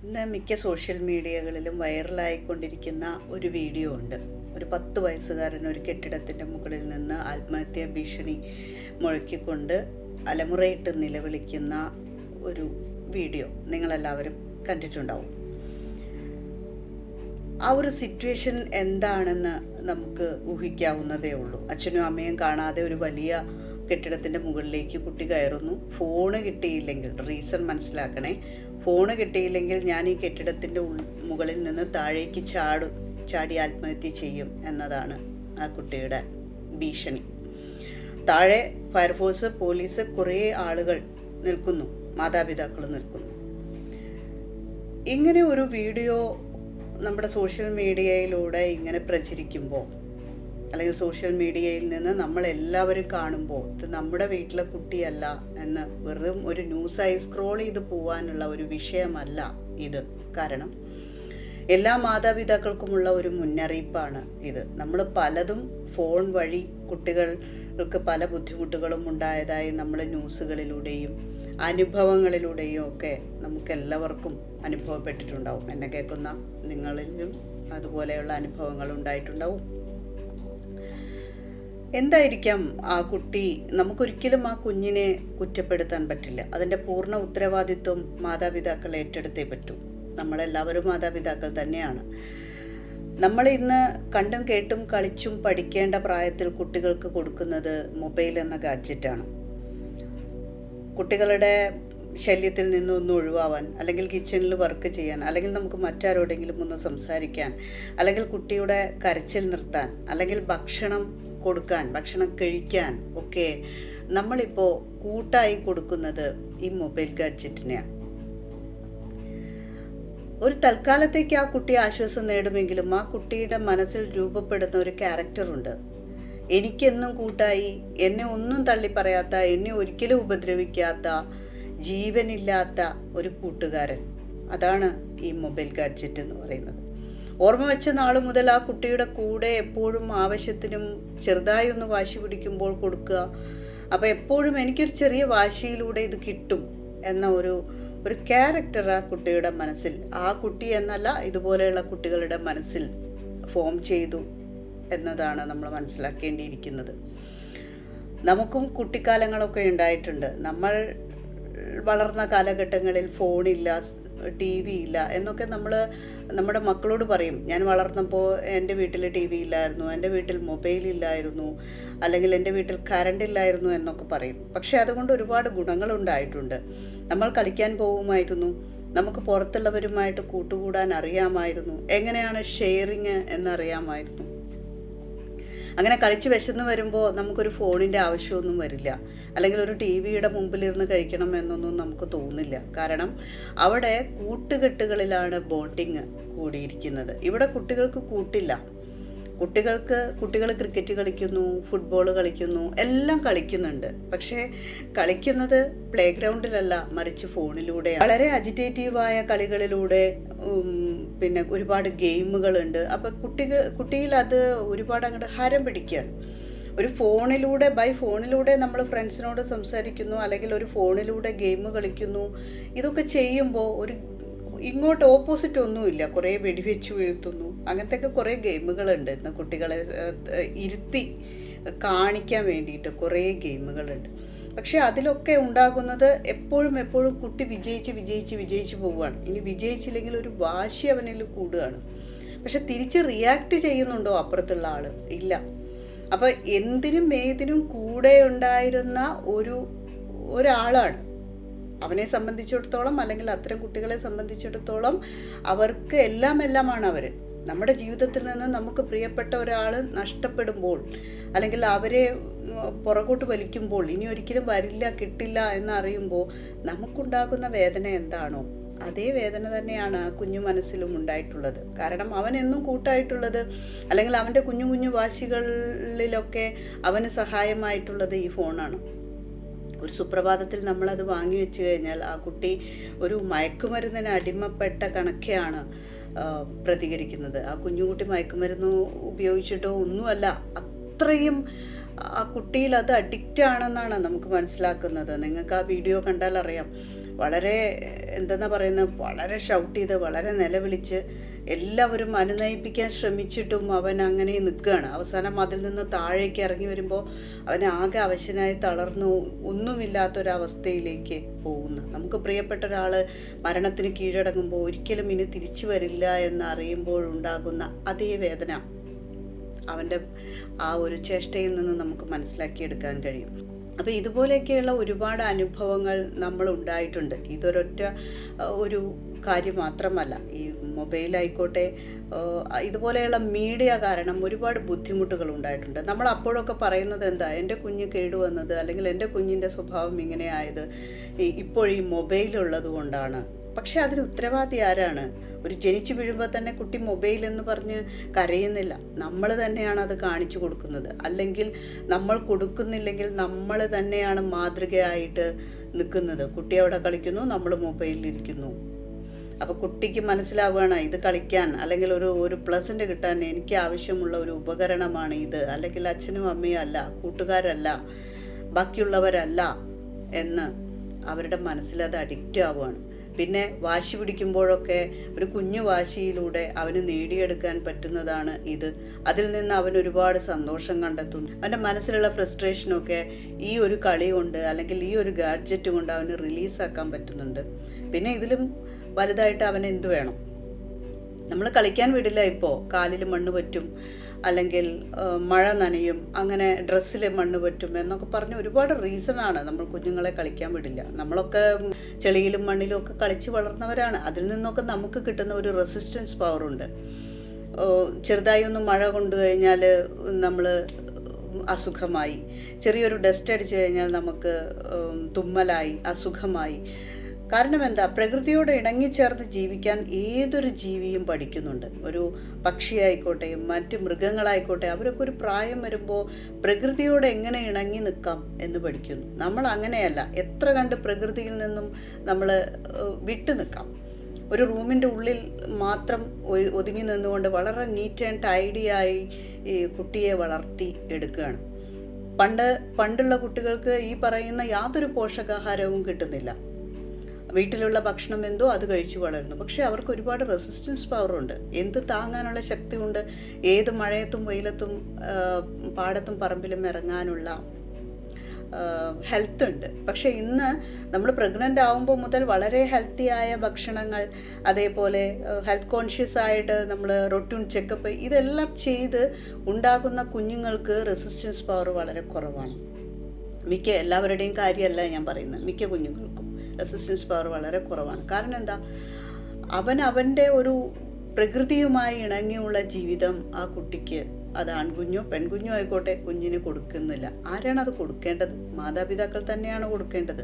ഇന്ന് മിക്ക സോഷ്യൽ മീഡിയകളിലും വൈറലായിക്കൊണ്ടിരിക്കുന്ന ഒരു വീഡിയോ ഉണ്ട്. ഒരു 10 വയസ്സുകാരൻ ഒരു കെട്ടിടത്തിൻ്റെ മുകളിൽ നിന്ന് ആത്മഹത്യാ ഭീഷണി മുഴക്കിക്കൊണ്ട് അലമുറയിട്ട് നിലവിളിക്കുന്ന ഒരു വീഡിയോ നിങ്ങളെല്ലാവരും കണ്ടിട്ടുണ്ടാവും. ആ ഒരു സിറ്റുവേഷൻ എന്താണെന്ന് നമുക്ക് ഊഹിക്കാവുന്നതേ ഉള്ളൂ. അച്ഛനും അമ്മയും കാണാതെ ഒരു വലിയ കെട്ടിടത്തിൻ്റെ മുകളിലേക്ക് കുട്ടി കയറുന്നു. ഫോണ് കിട്ടിയില്ലെങ്കിൽ, റീസൺ മനസ്സിലാക്കണേ, ഫോണ് കിട്ടിയില്ലെങ്കിൽ ഞാൻ ഈ കെട്ടിടത്തിൻ്റെ മുകളിൽ നിന്ന് താഴേക്ക് ചാടി ആത്മഹത്യ ചെയ്യും എന്നതാണ് ആ കുട്ടിയുടെ ഭീഷണി. താഴെ ഫയർഫോഴ്സ്, പോലീസ്, കുറേ ആളുകൾ നിൽക്കുന്നു, മാതാപിതാക്കൾ നിൽക്കുന്നു. ഇങ്ങനെ ഒരു വീഡിയോ നമ്മുടെ സോഷ്യൽ മീഡിയയിലൂടെ ഇങ്ങനെ പ്രചരിക്കുമ്പോൾ, അല്ലെങ്കിൽ സോഷ്യൽ മീഡിയയിൽ നിന്ന് നമ്മളെല്ലാവരും കാണുമ്പോൾ ഇത് നമ്മുടെ വീട്ടിലെ കുട്ടിയല്ല എന്ന് വെറും ഒരു ന്യൂസായി സ്ക്രോൾ ചെയ്ത് പോകാനുള്ള ഒരു വിഷയമല്ല ഇത്. കാരണം എല്ലാ മാതാപിതാക്കൾക്കുമുള്ള ഒരു മുന്നറിയിപ്പാണ് ഇത്. നമ്മൾ പലതും ഫോൺ വഴി കുട്ടികൾക്ക് പല ബുദ്ധിമുട്ടുകളും ഉണ്ടായതായി നമ്മൾ ന്യൂസുകളിലൂടെയും അനുഭവങ്ങളിലൂടെയും ഒക്കെ നമുക്കെല്ലാവർക്കും അനുഭവപ്പെട്ടിട്ടുണ്ടാവും. എന്നെ കേൾക്കുന്ന നിങ്ങളിലും അതുപോലെയുള്ള അനുഭവങ്ങൾ ഉണ്ടായിട്ടുണ്ടാവും. എന്തായിരിക്കാം ആ കുട്ടി? നമുക്കൊരിക്കലും ആ കുഞ്ഞിനെ കുറ്റപ്പെടുത്താൻ പറ്റില്ല. അതിൻ്റെ പൂർണ്ണ ഉത്തരവാദിത്വം മാതാപിതാക്കൾ ഏറ്റെടുത്തേ പറ്റൂ. നമ്മളെല്ലാവരും മാതാപിതാക്കൾ തന്നെയാണ്. നമ്മൾ ഇന്ന് കണ്ടും കേട്ടും കളിച്ചും പഠിക്കേണ്ട പ്രായത്തിൽ കുട്ടികൾക്ക് കൊടുക്കുന്നത് മൊബൈൽ എന്ന ഗാഡ്ജറ്റാണ്. കുട്ടികളുടെ ശല്യത്തിൽ നിന്നൊന്ന് ഒഴിവാവാൻ, അല്ലെങ്കിൽ കിച്ചണിൽ വർക്ക് ചെയ്യാൻ, അല്ലെങ്കിൽ നമുക്ക് മറ്റാരോടെങ്കിലും ഒന്ന് സംസാരിക്കാൻ, അല്ലെങ്കിൽ കുട്ടിയുടെ കരച്ചിൽ നിർത്താൻ, അല്ലെങ്കിൽ ഭക്ഷണം കൊടുക്കാൻ, ഭക്ഷണം കഴിക്കാൻ ഒക്കെ നമ്മളിപ്പോൾ കൂട്ടായി കൊടുക്കുന്നത് ഈ മൊബൈൽ ഗാഡ്ജറ്റിനെയാണ്. ഒരു തൽക്കാലത്തേക്ക് ആ കുട്ടി ആശ്വാസം നേടുമെങ്കിലും ആ കുട്ടിയുടെ മനസ്സിൽ രൂപപ്പെടുന്ന ഒരു ക്യാരക്ടറുണ്ട്. എനിക്കെന്നും കൂട്ടായി, എന്നെ ഒന്നും തള്ളി പറയാത്ത, എന്നെ ഒരിക്കലും ഉപദ്രവിക്കാത്ത, ജീവനില്ലാത്ത ഒരു കൂട്ടുകാരൻ. അതാണ് ഈ മൊബൈൽ ഗാഡ്ജറ്റ് എന്ന് പറയുന്നത്. ഓർമ്മ വെച്ച നാൾ മുതൽ ആ കുട്ടിയുടെ കൂടെ എപ്പോഴും ആവശ്യത്തിനും ചെറുതായി ഒന്ന് വാശി പിടിക്കുമ്പോൾ കൊടുക്കുക. അപ്പോൾ എപ്പോഴും എനിക്കൊരു ചെറിയ വാശിയിലൂടെ ഇത് കിട്ടും എന്ന ഒരു ക്യാരക്ടർ ആ കുട്ടിയുടെ മനസ്സിൽ, ആ കുട്ടി എന്നല്ല ഇതുപോലെയുള്ള കുട്ടികളുടെ മനസ്സിൽ ഫോം ചെയ്തു എന്നതാണ് നമ്മൾ മനസ്സിലാക്കേണ്ടിയിരിക്കുന്നത്. നമുക്കും കുട്ടിക്കാലങ്ങളൊക്കെ ഉണ്ടായിട്ടുണ്ട്. നമ്മൾ വളർന്ന കാലഘട്ടങ്ങളിൽ ഫോണില്ല, ടി വി ഇല്ല എന്നൊക്കെ നമ്മുടെ മക്കളോട് പറയും. ഞാൻ വളർന്നപ്പോൾ എൻ്റെ വീട്ടിൽ ടി വി ഇല്ലായിരുന്നു, എൻ്റെ വീട്ടിൽ മൊബൈൽ ഇല്ലായിരുന്നു, അല്ലെങ്കിൽ എൻ്റെ വീട്ടിൽ കറണ്ട് ഇല്ലായിരുന്നു എന്നൊക്കെ പറയും. പക്ഷേ അതുകൊണ്ട് ഒരുപാട് ഗുണങ്ങളുണ്ടായിട്ടുണ്ട്. നമ്മൾ കളിക്കാൻ പോകുമായിരുന്നു, നമുക്ക് പുറത്തുള്ളവരുമായിട്ട് കൂട്ടുകൂടാൻ അറിയാമായിരുന്നു, എങ്ങനെയാണ് ഷെയറിങ് എന്നറിയാമായിരുന്നു. അങ്ങനെ കളിച്ച് വിശന്ന് വരുമ്പോൾ നമുക്കൊരു ഫോണിൻ്റെ ആവശ്യമൊന്നും വരില്ല, അല്ലെങ്കിൽ ഒരു ടി വിയുടെ മുമ്പിലിരുന്ന് കഴിക്കണം എന്നൊന്നും നമുക്ക് തോന്നില്ല. കാരണം അവിടെ കൂട്ടുകെട്ടുകളിലാണ് ബോണ്ടിങ് കൂടിയിരിക്കുന്നത്. ഇവിടെ കുട്ടികൾക്ക് കൂട്ടില്ല. കുട്ടികൾ ക്രിക്കറ്റ് കളിക്കുന്നു, ഫുട്ബോൾ കളിക്കുന്നു, എല്ലാം കളിക്കുന്നുണ്ട്. പക്ഷേ കളിക്കുന്നത് പ്ലേ ഗ്രൗണ്ടിലല്ല, മറിച്ച് ഫോണിലൂടെ. വളരെ അജിറ്റേറ്റീവായ കളികളിലൂടെ, പിന്നെ ഒരുപാട് ഗെയിമുകളുണ്ട്. അപ്പോൾ കുട്ടിയിൽ അത് ഒരുപാട് അങ്ങോട്ട് ഹരം പിടിക്കുകയാണ്. ഒരു ഫോണിലൂടെ നമ്മൾ ഫ്രണ്ട്സിനോട് സംസാരിക്കുന്നു, അല്ലെങ്കിൽ ഒരു ഫോണിലൂടെ ഗെയിം കളിക്കുന്നു. ഇതൊക്കെ ചെയ്യുമ്പോൾ ഇങ്ങോട്ട് ഓപ്പോസിറ്റ് ഒന്നുമില്ല. കുറേ വെടിവെച്ച് വീഴ്ത്തുന്നു, അങ്ങനത്തെയൊക്കെ കുറേ ഗെയിമുകളുണ്ട്. ഇന്ന് കുട്ടികളെ ഇരുത്തി കാണിക്കാൻ വേണ്ടിയിട്ട് കുറേ ഗെയിമുകളുണ്ട്. പക്ഷേ അതിലൊക്കെ ഉണ്ടാകുന്നത് എപ്പോഴും കുട്ടി വിജയിച്ച് പോവുകയാണ്. ഇനി വിജയിച്ചില്ലെങ്കിൽ ഒരു വാശി അവനിൽ കൂടുകയാണ്. പക്ഷെ തിരിച്ച് റിയാക്ട് ചെയ്യുന്നുണ്ടോ അപ്പുറത്തുള്ള ആൾ? ഇല്ല. അപ്പോൾ എന്തിനും ഏതിനും കൂടെ ഉണ്ടായിരുന്ന ഒരാളാണ് അവനെ സംബന്ധിച്ചിടത്തോളം, അല്ലെങ്കിൽ അത്തരം കുട്ടികളെ സംബന്ധിച്ചിടത്തോളം അവർക്ക് എല്ലാമാണ് അവർ. നമ്മുടെ ജീവിതത്തിൽ നിന്ന് നമുക്ക് പ്രിയപ്പെട്ട ഒരാൾ നഷ്ടപ്പെടുമ്പോൾ, അല്ലെങ്കിൽ അവരെ പുറകോട്ട് വലിക്കുമ്പോൾ, ഇനി ഒരിക്കലും വരില്ല, കിട്ടില്ല എന്നറിയുമ്പോൾ നമുക്കുണ്ടാകുന്ന വേദന എന്താണോ അതേ വേദന തന്നെയാണ് ആ കുഞ്ഞു മനസ്സിലും ഉണ്ടായിട്ടുള്ളത്. കാരണം അവനെന്നും കൂട്ടായിട്ടുള്ളത്, അല്ലെങ്കിൽ അവൻ്റെ കുഞ്ഞു വാശികളിലൊക്കെ അവന് സഹായമായിട്ടുള്ളത് ഈ ഫോണാണ്. ഒരു സുപ്രഭാതത്തിൽ നമ്മളത് വാങ്ങി വെച്ച് കഴിഞ്ഞാൽ ആ കുട്ടി ഒരു മയക്കുമരുന്നിന് അടിമപ്പെട്ട കണക്കെയാണ് പ്രതികരിക്കുന്നത്. ആ കുഞ്ഞുകുട്ടി മയക്കുമരുന്ന് ഉപയോഗിച്ചിട്ടോ ഒന്നുമല്ല, അത്രയും ആ കുട്ടിയിൽ അത് അഡിക്റ്റ് ആണെന്നാണ് നമുക്ക് മനസ്സിലാക്കുന്നത്. നിങ്ങൾക്ക് ആ വീഡിയോ കണ്ടാൽ അറിയാം. വളരെ എന്തെന്നാ പറയുന്നത്, വളരെ ഷൗട്ട് ചെയ്ത് വളരെ നിലവിളിച്ച് എല്ലാവരും അനുനയിപ്പിക്കാൻ ശ്രമിച്ചിട്ടും അവൻ അങ്ങനെ നിൽക്കുകയാണ്. അവസാനം അതിൽ നിന്ന് താഴേക്ക് ഇറങ്ങി വരുമ്പോൾ അവൻ ആകെ അവശനായി തളർന്നു ഒന്നുമില്ലാത്തൊരവസ്ഥയിലേക്ക് പോകുന്നു. നമുക്ക് പ്രിയപ്പെട്ട ഒരാൾ മരണത്തിന് കീഴടങ്ങുമ്പോൾ ഒരിക്കലും ഇനി തിരിച്ചു വരില്ല എന്നറിയുമ്പോഴുണ്ടാകുന്ന അതേ വേദന അവൻ്റെ ആ ഒരു ചേഷ്ടയിൽ നിന്ന് നമുക്ക് മനസ്സിലാക്കിയെടുക്കാൻ കഴിയും. അപ്പോൾ ഇതുപോലെയൊക്കെയുള്ള ഒരുപാട് അനുഭവങ്ങൾ നമ്മൾ ഉണ്ടായിട്ടുണ്ട്. ഇതൊരൊറ്റ ഒരു കാര്യം മാത്രമല്ല. ഈ മൊബൈലായിക്കോട്ടെ, ഇതുപോലെയുള്ള മീഡിയ കാരണം ഒരുപാട് ബുദ്ധിമുട്ടുകൾ ഉണ്ടായിട്ടുണ്ട്. നമ്മൾ അപ്പോഴൊക്കെ പറയുന്നത് എന്താ, എൻ്റെ കുഞ്ഞ് കേടുവന്നത് അല്ലെങ്കിൽ എൻ്റെ കുഞ്ഞിൻ്റെ സ്വഭാവം ഇങ്ങനെ ആയത് ഇപ്പോഴീ മൊബൈലുള്ളത് കൊണ്ടാണ്. പക്ഷെ അതിന് ഉത്തരവാദി ആരാണ്? ഒരു ജനിച്ചു വീഴുമ്പോൾ തന്നെ കുട്ടി മൊബൈൽ എന്ന് പറഞ്ഞ് കരയുന്നില്ല. നമ്മൾ തന്നെയാണ് അത് കാണിച്ചു കൊടുക്കുന്നത്. അല്ലെങ്കിൽ നമ്മൾ കൊടുക്കുന്നില്ലെങ്കിൽ നമ്മൾ തന്നെയാണ് മാതൃകയായിട്ട് നിൽക്കുന്നത്. കുട്ടി അവിടെ കളിക്കുന്നു, നമ്മൾ മൊബൈലിലിരിക്കുന്നു. അപ്പോൾ കുട്ടിക്ക് മനസ്സിലാവുകയാണ് ഇത് കളിക്കാൻ അല്ലെങ്കിൽ ഒരു പ്ലസൻ്റ് കിട്ടാൻ എനിക്ക് ആവശ്യമുള്ള ഒരു ഉപകരണമാണ് ഇത്, അല്ലെങ്കിൽ അച്ഛനും അമ്മയും അല്ല, കൂട്ടുകാരല്ല, ബാക്കിയുള്ളവരല്ല എന്ന് അവരുടെ മനസ്സിലത് അഡിക്റ്റ് ആവുകയാണ്. പിന്നെ വാശി പിടിക്കുമ്പോഴൊക്കെ ഒരു കുഞ്ഞു വാശിയിലൂടെ അവന് നേടിയെടുക്കാൻ പറ്റുന്നതാണ് ഇത്. അതിൽ നിന്ന് അവൻ ഒരുപാട് സന്തോഷം കണ്ടെത്തുന്നു. അവൻ്റെ മനസ്സിലുള്ള ഫ്രസ്ട്രേഷനൊക്കെ ഈ ഒരു കളി കൊണ്ട് അല്ലെങ്കിൽ ഈ ഒരു ഗാഡ്ജറ്റ് കൊണ്ട് അവന് റിലീസാക്കാൻ പറ്റുന്നുണ്ട്. പിന്നെ ഇതിലും വലുതായിട്ട് അവന് എന്ത് വേണം? നമ്മൾ കളിക്കാൻ വിടില്ല. ഇപ്പോൾ കാലിൽ മണ്ണ് പറ്റും, അല്ലെങ്കിൽ മഴ നനയും, അങ്ങനെ ഡ്രസ്സിൽ മണ്ണ് പറ്റും എന്നൊക്കെ പറഞ്ഞ് ഒരുപാട് റീസണാണ് നമ്മൾ കുഞ്ഞുങ്ങളെ കളിക്കാൻ വിടില്ല. നമ്മളൊക്കെ ചെളിയിലും മണ്ണിലും ഒക്കെ കളിച്ച് വളർന്നവരാണ്. അതിൽ നിന്നൊക്കെ നമുക്ക് കിട്ടുന്ന ഒരു റെസിസ്റ്റൻസ് പവറുണ്ട്. ചെറുതായി ഒന്ന് മഴ കൊണ്ടു കഴിഞ്ഞാൽ നമ്മൾ അസുഖമായി, ചെറിയൊരു ഡസ്റ്റ് അടിച്ചു കഴിഞ്ഞാൽ നമുക്ക് തുമ്മലായി, അസുഖമായി. കാരണം എന്താ? പ്രകൃതിയോട് ഇണങ്ങിച്ചേർന്ന് ജീവിക്കാൻ ഏതൊരു ജീവിയും പഠിക്കുന്നുണ്ട്. ഒരു പക്ഷിയായിക്കോട്ടെ, മറ്റ് മൃഗങ്ങളായിക്കോട്ടെ, അവരൊക്കെ ഒരു പ്രായം വരുമ്പോൾ പ്രകൃതിയോട് എങ്ങനെ ഇണങ്ങി നിൽക്കാം എന്ന് പഠിക്കുന്നു. നമ്മൾ അങ്ങനെയല്ല. എത്ര കണ്ട് പ്രകൃതിയിൽ നിന്നും നമ്മൾ വിട്ടു നിൽക്കാം. ഒരു റൂമിൻ്റെ ഉള്ളിൽ മാത്രം ഒതുങ്ങി നിന്നുകൊണ്ട് വളരെ നീറ്റ് ആൻഡ് ടൈഡിയായി ഈ കുട്ടിയെ വളർത്തി എടുക്കുകയാണ്. പണ്ടുള്ള കുട്ടികൾക്ക് ഈ പറയുന്ന യാതൊരു പോഷകാഹാരവും കിട്ടുന്നില്ല. വീട്ടിലുള്ള ഭക്ഷണം എന്തോ അത് കഴിച്ചു വളരുന്നു. പക്ഷെ അവർക്ക് ഒരുപാട് റെസിസ്റ്റൻസ് പവറുണ്ട്. എന്ത് താങ്ങാനുള്ള ശക്തിയുണ്ട്. ഏത് മഴയത്തും വെയിലത്തും പാടത്തും പറമ്പിലും ഇറങ്ങാനുള്ള ഹെൽത്ത് ഉണ്ട്. പക്ഷെ ഇന്ന് നമ്മൾ പ്രഗ്നൻ്റ് ആകുമ്പോൾ മുതൽ വളരെ ഹെൽത്തിയായ ഭക്ഷണങ്ങൾ, അതേപോലെ ഹെൽത്ത് കോൺഷ്യസ് ആയിട്ട് നമ്മൾ റൊട്ടീൻ ചെക്കപ്പ് ഇതെല്ലാം ചെയ്ത് ഉണ്ടാകുന്ന കുഞ്ഞുങ്ങൾക്ക് റെസിസ്റ്റൻസ് പവർ വളരെ കുറവാണ്. എല്ലാവരുടെയും കാര്യമല്ല ഞാൻ പറയുന്നത്, മിക്ക കുഞ്ഞുങ്ങൾക്കും റെസിസ്റ്റൻസ് പവർ വളരെ കുറവാണ്. കാരണം എന്താ? അവൻ്റെ ഒരു പ്രകൃതിയുമായി ഇണങ്ങിയുള്ള ജീവിതം ആ കുട്ടിക്ക്, അത് ആൺകുഞ്ഞോ പെൺകുഞ്ഞോ ആയിക്കോട്ടെ, കുഞ്ഞിന് കൊടുക്കുന്നില്ല. ആരാണ് അത് കൊടുക്കേണ്ടത്? മാതാപിതാക്കൾ തന്നെയാണ് കൊടുക്കേണ്ടത്.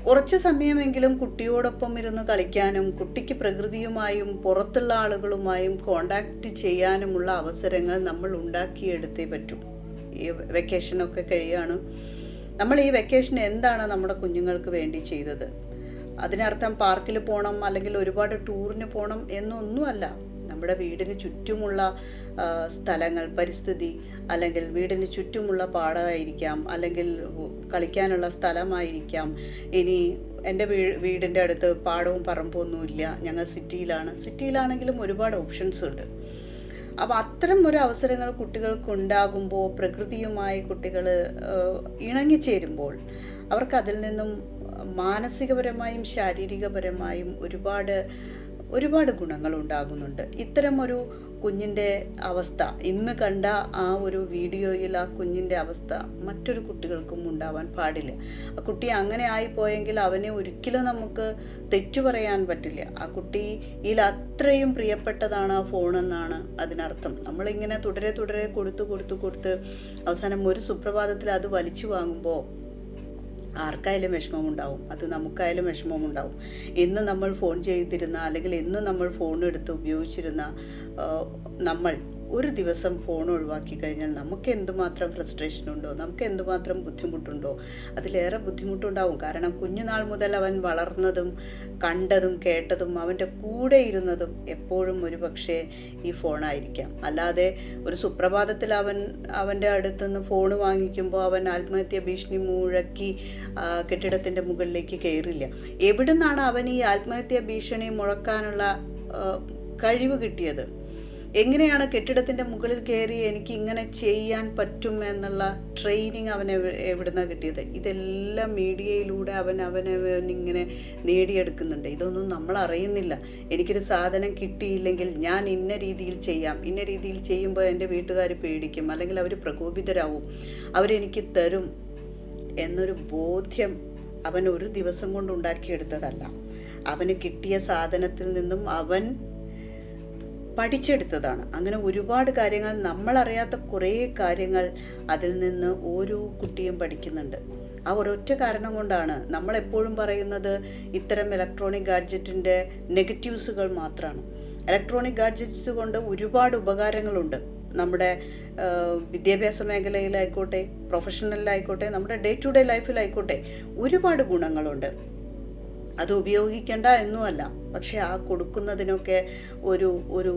കുറച്ച് സമയമെങ്കിലും കുട്ടിയോടൊപ്പം ഇരുന്ന് കളിക്കാനും കുട്ടിക്ക് പ്രകൃതിയുമായും പുറത്തുള്ള ആളുകളുമായും കോണ്ടാക്റ്റ് ചെയ്യാനുമുള്ള അവസരങ്ങൾ നമ്മൾ ഉണ്ടാക്കിയെടുത്തേ പറ്റൂ. ഈ വെക്കേഷനൊക്കെ കഴിയാണ്. നമ്മൾ ഈ വെക്കേഷൻ എന്താണ് നമ്മുടെ കുഞ്ഞുങ്ങൾക്ക് വേണ്ടി ചെയ്തത്? അതിനർത്ഥം പാർക്കിൽ പോകണം അല്ലെങ്കിൽ ഒരുപാട് ടൂറിന് പോകണം എന്നൊന്നുമല്ല. നമ്മുടെ വീടിന് ചുറ്റുമുള്ള സ്ഥലങ്ങൾ, പരിസ്ഥിതി, അല്ലെങ്കിൽ വീടിന് ചുറ്റുമുള്ള പാടമായിരിക്കാം, അല്ലെങ്കിൽ കളിക്കാനുള്ള സ്ഥലമായിരിക്കാം. ഇനി എൻ്റെ വീടിൻ്റെ അടുത്ത് പാടവും പറമ്പൊന്നുമില്ല, ഞങ്ങൾ സിറ്റിയിലാണെങ്കിലും ഒരുപാട് ഓപ്ഷൻസ് ഉണ്ട്. അപ്പോൾ അത്തരം ഒരു അവസരങ്ങൾ കുട്ടികൾക്ക് ഉണ്ടാകുമ്പോൾ, പ്രകൃതിയുമായി കുട്ടികൾ ഇണങ്ങിച്ചേരുമ്പോൾ അവർക്ക് അതിൽ നിന്നും മാനസികപരമായും ശാരീരികപരമായും ഒരുപാട് ഗുണങ്ങൾ ഉണ്ടാകുന്നുണ്ട്. ഇത്തരം ഒരു കുഞ്ഞിൻ്റെ അവസ്ഥ, ഇന്ന് കണ്ട ആ ഒരു വീഡിയോയിൽ ആ കുഞ്ഞിൻ്റെ അവസ്ഥ മറ്റൊരു കുട്ടികൾക്കും ഉണ്ടാവാൻ പാടില്ല. ആ കുട്ടി അങ്ങനെ ആയിപ്പോയെങ്കിൽ അവനെ ഒരിക്കലും നമുക്ക് തെറ്റു പറയാൻ പറ്റില്ല. ആ കുട്ടിയിൽ അത്രയും പ്രിയപ്പെട്ടതാണ് ആ ഫോണെന്നാണ് അതിനർത്ഥം. നമ്മളിങ്ങനെ തുടരെ കൊടുത്ത് അവസാനം ഒരു സുപ്രഭാതത്തിൽ അത് വലിച്ചു വാങ്ങുമ്പോൾ ആർക്കായാലും വിഷമമുണ്ടാവും. അത് നമുക്കായാലും വിഷമമുണ്ടാവും. എന്നും നമ്മൾ ഫോൺ ചെയ്തിരുന്ന അല്ലെങ്കിൽ എന്നും നമ്മൾ ഫോൺ എടുത്ത് ഉപയോഗിച്ചിരുന്ന നമ്മൾ ഒരു ദിവസം ഫോൺ ഒഴിവാക്കി കഴിഞ്ഞാൽ നമുക്ക് എന്തുമാത്രം ഫ്രസ്ട്രേഷൻ ഉണ്ടോ, നമുക്ക് എന്തുമാത്രം ബുദ്ധിമുട്ടുണ്ടോ, അതിലേറെ ബുദ്ധിമുട്ടുണ്ടാവും. കാരണം കുഞ്ഞുനാൾ മുതൽ അവൻ വളർന്നതും കണ്ടതും കേട്ടതും അവൻ്റെ കൂടെ ഇരുന്നതും എപ്പോഴും ഒരു പക്ഷേ ഈ ഫോണായിരിക്കാം. അല്ലാതെ ഒരു സുപ്രഭാതത്തിൽ അവൻ്റെ അടുത്തുനിന്ന് ഫോൺ വാങ്ങിക്കുമ്പോൾ അവൻ ആത്മഹത്യ ഭീഷണി മുഴക്കി കെട്ടിടത്തിൻ്റെ മുകളിലേക്ക് കയറില്ല. എവിടുന്നാണ് അവൻ ഈ ആത്മഹത്യ ഭീഷണി മുഴക്കാനുള്ള കഴിവ് കിട്ടിയത്? എങ്ങനെയാണ് കെട്ടിടത്തിൻ്റെ മുകളിൽ കയറി എനിക്ക് ഇങ്ങനെ ചെയ്യാൻ പറ്റും എന്നുള്ള ട്രെയിനിങ് അവൻ എവിടുന്നാണ് കിട്ടിയത്? ഇതെല്ലാം മീഡിയയിലൂടെ അവനിങ്ങനെ നേടിയെടുക്കുന്നുണ്ട്. ഇതൊന്നും നമ്മൾ അറിയുന്നില്ല. എനിക്കൊരു സാധനം കിട്ടിയില്ലെങ്കിൽ ഞാൻ ഇന്ന രീതിയിൽ ചെയ്യാം, ഇന്ന രീതിയിൽ ചെയ്യുമ്പോൾ എൻ്റെ വീട്ടുകാർ പേടിക്കും, അല്ലെങ്കിൽ അവർ പ്രകോപിതരാവും, അവരെനിക്ക് തരും എന്നൊരു ബോധ്യം അവൻ ഒരു ദിവസം കൊണ്ട് ഉണ്ടാക്കിയെടുത്തതല്ല. അവന് കിട്ടിയ സാധനത്തിൽ നിന്നും അവൻ പഠിച്ചെടുത്തതാണ്. അങ്ങനെ ഒരുപാട് കാര്യങ്ങൾ, നമ്മളറിയാത്ത കുറേ കാര്യങ്ങൾ അതിൽ നിന്ന് ഓരോ കുട്ടിയും പഠിക്കുന്നുണ്ട്. ആ ഒരൊറ്റ കാരണം കൊണ്ടാണ് നമ്മളെപ്പോഴും പറയുന്നത് ഇത്തരം ഇലക്ട്രോണിക് ഗാഡ്ജറ്റിൻ്റെ നെഗറ്റീവ്സുകൾ മാത്രമാണ്. ഇലക്ട്രോണിക് ഗാഡ്ജറ്റ്സ് കൊണ്ട് ഒരുപാട് ഉപകാരങ്ങളുണ്ട്. നമ്മുടെ വിദ്യാഭ്യാസ മേഖലയിലായിക്കോട്ടെ, പ്രൊഫഷണലിലായിക്കോട്ടെ, നമ്മുടെ ഡേ ടു ഡേ ലൈഫിലായിക്കോട്ടെ ഒരുപാട് ഗുണങ്ങളുണ്ട്. അത് ഉപയോഗിക്കേണ്ട എന്നുമല്ല, പക്ഷെ ആ കൊടുക്കുന്നതിനൊക്കെ ഒരു ഒരു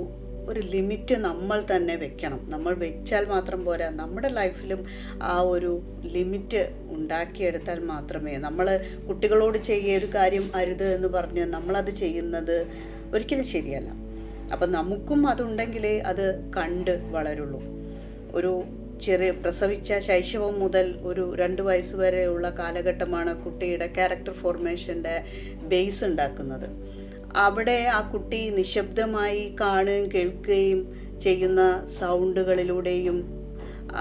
ഒരു ലിമിറ്റ് നമ്മൾ തന്നെ വെക്കണം. നമ്മൾ വെച്ചാൽ മാത്രം പോരാ, നമ്മുടെ ലൈഫിലും ആ ഒരു ലിമിറ്റ് ഉണ്ടാക്കിയെടുത്താൽ മാത്രമേ. നമ്മൾ കുട്ടികളോട് ചെയ്യുക ഒരു കാര്യം അരുത് എന്ന് പറഞ്ഞ് നമ്മളത് ചെയ്യുന്നത് ഒരിക്കലും ശരിയല്ല. അപ്പം നമുക്കും അതുണ്ടെങ്കിലേ അത് കണ്ട് വളരുള്ളൂ. ഒരു പ്രസവിച്ച ശൈശവം മുതൽ ഒരു 2 വയസ്സ് വരെയുള്ള കാലഘട്ടമാണ് കുട്ടിയുടെ ക്യാരക്ടർ ഫോർമേഷൻ്റെ ബേസ് ഉണ്ടാക്കുന്നത്. അവിടെ ആ കുട്ടി നിശബ്ദമായി കാണുകയും കേൾക്കുകയും ചെയ്യുന്ന സൗണ്ടുകളിലൂടെയും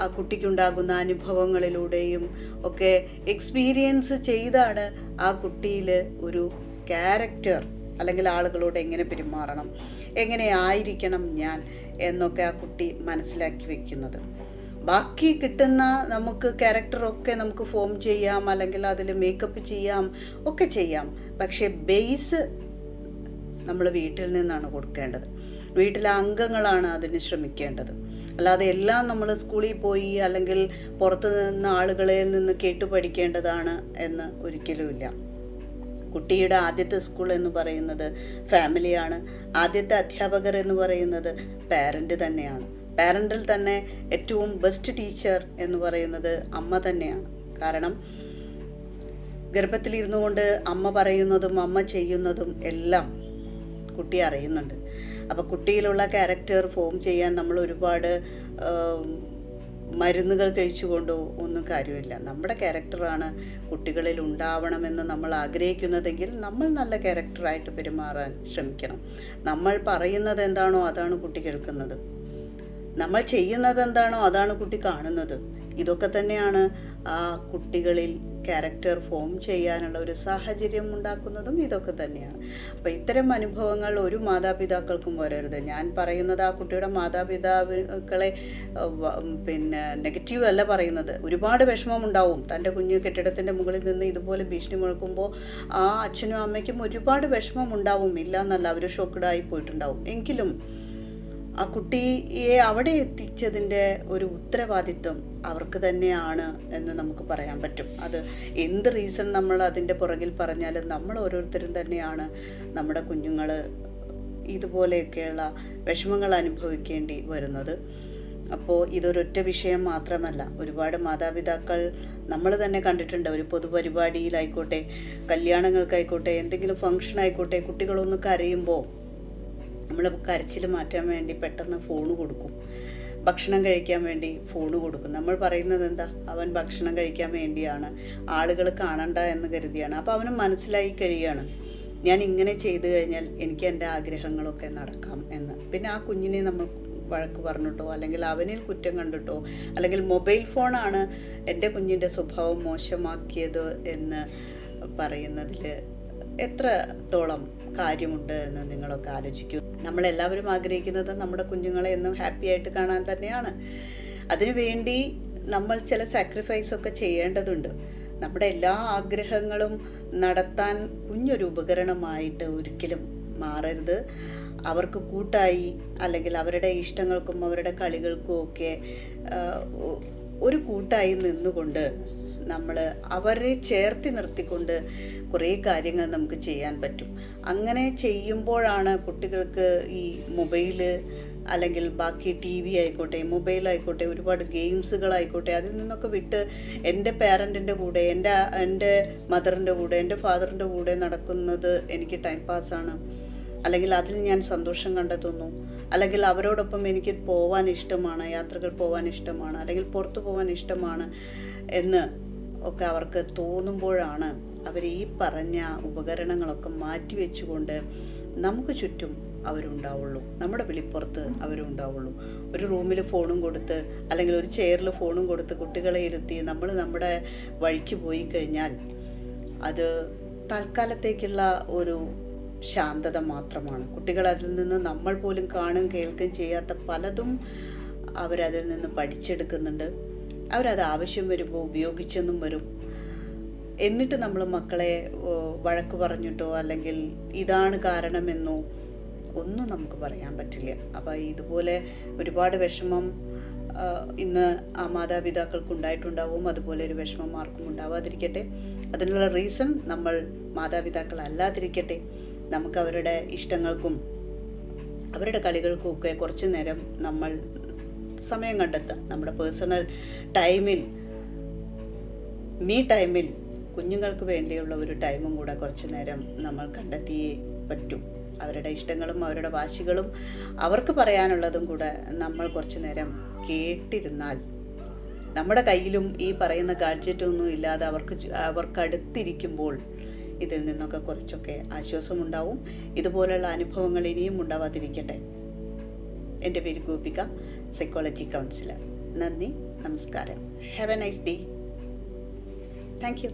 ആ കുട്ടിക്കുണ്ടാകുന്ന അനുഭവങ്ങളിലൂടെയും ഒക്കെ എക്സ്പീരിയൻസ് ചെയ്താണ് ആ കുട്ടിയിൽ ഒരു ക്യാരക്ടർ, അല്ലെങ്കിൽ ആളുകളോട് എങ്ങനെ പെരുമാറണം, എങ്ങനെ ആയിരിക്കണം ഞാൻ എന്നൊക്കെ ആ കുട്ടി മനസ്സിലാക്കി വെക്കുന്നത്. ബാക്കി കിട്ടുന്ന നമുക്ക് ക്യാരക്ടറൊക്കെ നമുക്ക് ഫോം ചെയ്യാം, അല്ലെങ്കിൽ അതിൽ മേക്കപ്പ് ചെയ്യാം, ഒക്കെ ചെയ്യാം. പക്ഷേ ബേസ് നമ്മൾ വീട്ടിൽ നിന്നാണ് കൊടുക്കേണ്ടത്. വീട്ടിലെ അംഗങ്ങളാണ് അതിന് ശ്രമിക്കേണ്ടത്. അല്ലാതെ എല്ലാം നമ്മൾ സ്കൂളിൽ പോയി അല്ലെങ്കിൽ പുറത്തു നിന്ന് ആളുകളിൽ നിന്ന് കേട്ടു പഠിക്കേണ്ടതാണ് എന്ന് ഒരിക്കലുമില്ല. കുട്ടിയുടെ ആദ്യത്തെ സ്കൂൾ എന്ന് പറയുന്നത് ഫാമിലിയാണ്. ആദ്യത്തെ അധ്യാപകർ എന്ന് പറയുന്നത് പാരൻ്റ് തന്നെയാണ്. പാരൻ്റിൽ തന്നെ ഏറ്റവും ബെസ്റ്റ് ടീച്ചർ എന്ന് പറയുന്നത് അമ്മ തന്നെയാണ്. കാരണം ഗർഭത്തിലിരുന്നു കൊണ്ട് അമ്മ പറയുന്നതും അമ്മ ചെയ്യുന്നതും എല്ലാം കുട്ടി അറിയുന്നുണ്ട്. അപ്പോൾ കുട്ടിയിലുള്ള ക്യാരക്ടർ ഫോം ചെയ്യാൻ നമ്മൾ ഒരുപാട് മരുന്നുകൾ കഴിച്ചുകൊണ്ടോ ഒന്നും കാര്യമില്ല. നമ്മുടെ ക്യാരക്ടറാണ് കുട്ടികളിൽ ഉണ്ടാവണമെന്ന് നമ്മൾ ആഗ്രഹിക്കുന്നതെങ്കിൽ നമ്മൾ നല്ല ക്യാരക്ടറായിട്ട് പെരുമാറാൻ ശ്രമിക്കണം. നമ്മൾ പറയുന്നത് എന്താണോ അതാണ് കുട്ടി കേൾക്കുന്നത്. നമ്മൾ ചെയ്യുന്നത് എന്താണോ അതാണ് കുട്ടി കാണുന്നത്. ഇതൊക്കെ തന്നെയാണ് ആ കുട്ടികളിൽ ക്യാരക്ടർ ഫോം ചെയ്യാനുള്ള ഒരു സാഹചര്യം ഉണ്ടാക്കുന്നതും ഇതൊക്കെ തന്നെയാണ്. അപ്പോൾ ഇത്തരം അനുഭവങ്ങൾ ഒരു മാതാപിതാക്കൾക്കും വരരുത്. ഞാൻ പറയുന്നത് ആ കുട്ടിയുടെ മാതാപിതാക്കളെ നെഗറ്റീവ് അല്ല പറയുന്നത്. ഒരുപാട് വിഷമമുണ്ടാവും. തൻ്റെ കുഞ്ഞ് കെട്ടിടത്തിൻ്റെ മുകളിൽ നിന്ന് ഇതുപോലെ ഭീഷണി മുഴക്കുമ്പോൾ ആ അച്ഛനും അമ്മയ്ക്കും ഒരുപാട് വിഷമമുണ്ടാവും. ഇല്ല എന്നല്ല, അവർ ഷോക്ക്ഡായി പോയിട്ടുണ്ടാവും. എങ്കിലും ആ കുട്ടിയെ അവിടെ എത്തിച്ചതിൻ്റെ ഒരു ഉത്തരവാദിത്വം അവർക്ക് തന്നെയാണ് എന്ന് നമുക്ക് പറയാൻ പറ്റും. അത് എന്ത് റീസൺ നമ്മൾ അതിൻ്റെ പുറകിൽ പറഞ്ഞാലും നമ്മൾ ഓരോരുത്തരും തന്നെയാണ് നമ്മുടെ കുഞ്ഞുങ്ങൾ ഇതുപോലെയൊക്കെയുള്ള വിഷമങ്ങൾ അനുഭവിക്കേണ്ടി വരുന്നത്. അപ്പോൾ ഇതൊരൊറ്റ വിഷയം മാത്രമല്ല, ഒരുപാട് മാതാപിതാക്കൾ നമ്മൾ തന്നെ കണ്ടിട്ടുണ്ട്. ഒരു പൊതുപരിപാടിയിലായിക്കോട്ടെ, കല്യാണങ്ങൾക്കായിക്കോട്ടെ, എന്തെങ്കിലും ഫംഗ്ഷൻ ആയിക്കോട്ടെ, കുട്ടികളൊന്ന് കരയുമ്പോൾ നമ്മൾ കരച്ചിൽ മാറ്റാൻ വേണ്ടി പെട്ടെന്ന് ഫോണ് കൊടുക്കും. ഭക്ഷണം കഴിക്കാൻ വേണ്ടി ഫോണ് കൊടുക്കും. നമ്മൾ പറയുന്നത് എന്താ, അവൻ ഭക്ഷണം കഴിക്കാൻ വേണ്ടിയാണ്, ആളുകൾ കാണണ്ട എന്ന് കരുതിയാണ്. അപ്പോൾ അവന് മനസ്സിലായി കഴിയുകയാണ്, ഞാൻ ഇങ്ങനെ ചെയ്തു കഴിഞ്ഞാൽ എനിക്ക് എൻ്റെ ആഗ്രഹങ്ങളൊക്കെ നടക്കാം എന്ന്. പിന്നെ ആ കുഞ്ഞിനെ നമ്മൾ വഴക്ക് പറഞ്ഞിട്ടോ അല്ലെങ്കിൽ അവനിൽ കുറ്റം കണ്ടിട്ടോ അല്ലെങ്കിൽ മൊബൈൽ ഫോണാണ് എൻ്റെ കുഞ്ഞിൻ്റെ സ്വഭാവം മോശമാക്കിയത് എന്ന് പറയുന്നതിൽ എത്രത്തോളം കാര്യമുണ്ട് എന്ന് നിങ്ങളൊക്കെ ആലോചിക്കൂ. നമ്മളെല്ലാവരും ആഗ്രഹിക്കുന്നത് നമ്മുടെ കുഞ്ഞുങ്ങളെ എന്നും ഹാപ്പി ആയിട്ട് കാണാൻ തന്നെയാണ്. അതിനുവേണ്ടി നമ്മൾ ചില സാക്രിഫൈസൊക്കെ ചെയ്യേണ്ടതുണ്ട്. നമ്മുടെ എല്ലാ ആഗ്രഹങ്ങളും നടത്താൻ കുഞ്ഞൊരു ഉപകരണമായിട്ട് ഒരിക്കലും മാറരുത്. അവർക്ക് കൂട്ടായി, അല്ലെങ്കിൽ അവരുടെ ഇഷ്ടങ്ങൾക്കും അവരുടെ കളികൾക്കും ഒക്കെ ഒരു കൂട്ടായി നിന്നുകൊണ്ട് നമ്മൾ അവരെ ചേർത്തി നിർത്തിക്കൊണ്ട് കുറേ കാര്യങ്ങൾ നമുക്ക് ചെയ്യാൻ പറ്റും. അങ്ങനെ ചെയ്യുമ്പോഴാണ് കുട്ടികൾക്ക് ഈ മൊബൈല് അല്ലെങ്കിൽ ബാക്കി ടി വി ആയിക്കോട്ടെ, മൊബൈലായിക്കോട്ടെ, ഒരുപാട് ഗെയിംസുകളായിക്കോട്ടെ, അതിൽ നിന്നൊക്കെ വിട്ട് എൻ്റെ പേരൻറ്റിൻ്റെ കൂടെ, എൻ്റെ മദറിൻ്റെ കൂടെ, എൻ്റെ ഫാദറിൻ്റെ കൂടെ നടക്കുന്നത് എനിക്ക് ടൈം പാസ്സാണ്, അല്ലെങ്കിൽ അതിൽ ഞാൻ സന്തോഷം കണ്ടെത്തുന്നു, അല്ലെങ്കിൽ അവരോടൊപ്പം എനിക്ക് പോകാൻ ഇഷ്ടമാണ്, യാത്രകൾ പോകാൻ ഇഷ്ടമാണ്, അല്ലെങ്കിൽ പുറത്തു പോകാൻ ഇഷ്ടമാണ് എന്ന് ഒക്കെ അവർക്ക് തോന്നുമ്പോഴാണ് അവർ ഈ പറഞ്ഞ ഉപകരണങ്ങളൊക്കെ മാറ്റി വെച്ചുകൊണ്ട് നമുക്ക് ചുറ്റും അവരുണ്ടാവുള്ളൂ, നമ്മുടെ വിളിപ്പുറത്ത് അവരുണ്ടാവുള്ളൂ. ഒരു റൂമിൽ ഫോണും കൊടുത്ത്, അല്ലെങ്കിൽ ഒരു ചെയറിൽ ഫോണും കൊടുത്ത് കുട്ടികളെ ഇരുത്തി നമ്മൾ നമ്മുടെ വഴിക്ക് പോയി കഴിഞ്ഞാൽ അത് തൽക്കാലത്തേക്കുള്ള ഒരു ശാന്തത മാത്രമാണ്. കുട്ടികൾ അതിൽ നിന്ന് നമ്മൾ പോലും കാണും കേൾക്കുകയും ചെയ്യാത്ത പലതും അവരതിൽ നിന്ന് പഠിച്ചെടുക്കുന്നുണ്ട്. അവരത് ആവശ്യം വരുമ്പോൾ ഉപയോഗിച്ചെന്നും വരും. എന്നിട്ട് നമ്മൾ മക്കളെ വഴക്ക് പറഞ്ഞിട്ടോ അല്ലെങ്കിൽ ഇതാണ് കാരണമെന്നോ ഒന്നും നമുക്ക് പറയാൻ പറ്റില്ല. അപ്പോൾ ഇതുപോലെ ഒരുപാട് വിഷമം ഇന്ന് ആ മാതാപിതാക്കൾക്കുണ്ടായിട്ടുണ്ടാവും. അതുപോലെ ഒരു വിഷമം ആർക്കും ഉണ്ടാവാതിരിക്കട്ടെ. അതിനുള്ള റീസൺ നമ്മൾ മാതാപിതാക്കളല്ലാതിരിക്കട്ടെ. നമുക്ക് അവരുടെ ഇഷ്ടങ്ങൾക്കും അവരുടെ കളികൾക്കും ഒക്കെ കുറച്ച് നേരം നമ്മൾ സമയം കണ്ടെത്താം. നമ്മുടെ പേഴ്സണൽ ടൈമിൽ, മീ ടൈമിൽ കുഞ്ഞുങ്ങൾക്ക് വേണ്ടിയുള്ള ഒരു ടൈമും കൂടെ കുറച്ച് നേരം നമ്മൾ കണ്ടെത്തിയേ പറ്റൂ. അവരുടെ ഇഷ്ടങ്ങളും അവരുടെ വാശികളും അവർക്ക് പറയാനുള്ളതും കൂടെ നമ്മൾ കുറച്ച് നേരം കേട്ടിരുന്നാൽ, നമ്മുടെ കയ്യിലും ഈ പറയുന്ന ഗാഡ്ജറ്റൊന്നും ഇല്ലാതെ അവർക്കടുത്തിരിക്കുമ്പോൾ ഇതിൽ നിന്നൊക്കെ കുറച്ചൊക്കെ ആശ്വാസമുണ്ടാവും. ഇതുപോലുള്ള അനുഭവങ്ങൾ ഇനിയും ഉണ്ടാവാതിരിക്കട്ടെ. എൻ്റെ പേര് ഗോപിക, സൈക്കോളജി കൗൺസിലർ. നന്ദി, നമസ്കാരം. Have A nice day. Thank you.